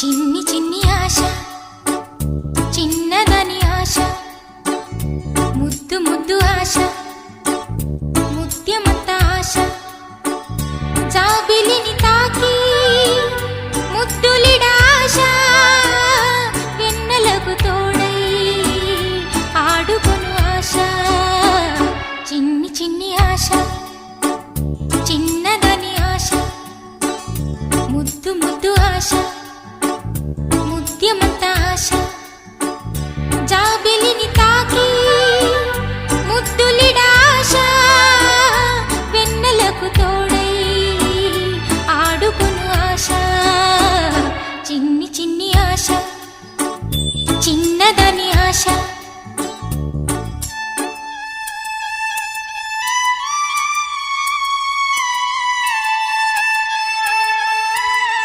చిన్ని చిన్ని ఆశ చిన్నదని ఆశ ముద్దు ముద్దు ఆశ ముత్యమంత ఆశ జాబిలిని తాకి ముద్దులిడ ఆశ వెన్నెలకు తోడై ఆడుకొను ఆశ చిన్ని చిన్ని ఆశ చిన్నదని ఆశ ముద్దు ముద్దు ఆశ